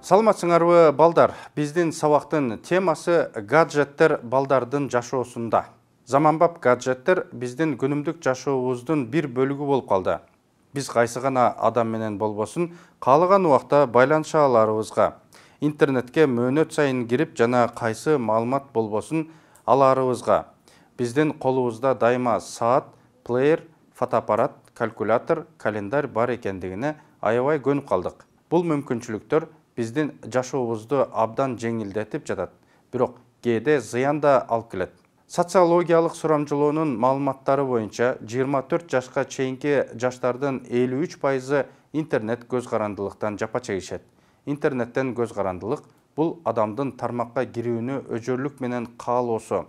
Саламатсыңарбы балдар, биздин сабактын темасы гаджеттер балдардын жашоосунда. Заманбап гаджеттер биздин күнүмдүк жашообуздун бир бөлүгү болуп калды. Биз кайсы гана адам менен болбосун, каалаган убакта байланыша аларыбызга, интернетке мөөнөт сайын кирип жана кайсы маалымат болбосун аларыбызга, биздин колубузда дайыма саат, плеер, фотоаппарат, калькулятор, календарь бар экендигине аябай көнүп калдык. Бул мүмкүнчүлүктөр биздин жашообузду абдан жеңилдетип жатат, бирок кээде зыян да алып келет. Социологиялык сурамжылоонун маалыматтары боюнча 24 жашка чейинки жаштардын 53% интернет көз карандылыктан жапа чегишет. Интернеттен көз карандылык бул адамдын тармакка кирүүнү өжөрлүк менен каалоосу.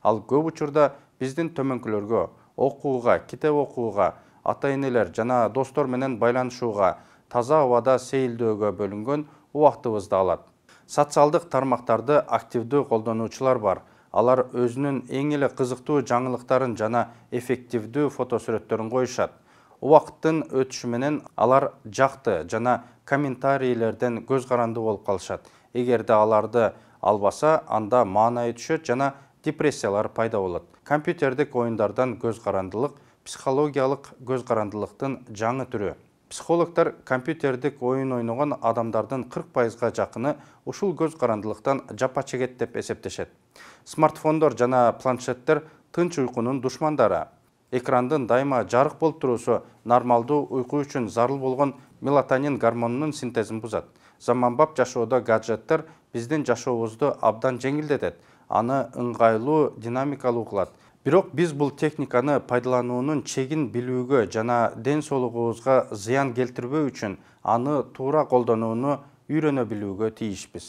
Ал көп учурда биздин төмөнкүлөргө, окууга, китеп окууга, ата-энелер жана достор менен байланышууга, таза абада сейилдөөгө бөлүнгөн убактыбызды алат. Социалдык тармактарды активдүү колдонуучулар бар. Алар өзүнүн эң эле кызыктуу жаңылыктарын жана эффективдүү фотосүрөттөрүн коюшат. Убакыттын өтүшү менен алар жакты жана комментарийлерден көз каранды болуп калышат. Эгерде аларды албаса, анда маанайы түшөт жана депрессиялар пайда болот. Компьютердик оюндардан көз карандылык психологиялык көз карандылыктын жаңы түрү. Психологтар компьютердик оюн ойногон адамдардын 40%га жакыны ушул көз карандылыктан жапа чегет деп эсептешет. Смартфондор жана планшеттер тынч уйкунун душмандары. Экрандын дайыма жарык болуп туруусу нормалдуу уйку үчүн зарыл болгон мелатонин гормонунун синтезин бузат. Заманбап жашоодо гаджеттер биздин жашообузду абдан жеңилдетет, аны ыңгайлуу, динамикалуу кылат. Бирок биз бул техниканы пайдалануунун чегин билүүгө жана ден соолугубузга зыян келтирбөө үчүн аны туура колдонууну үйрөнө билүүгө тийишпиз.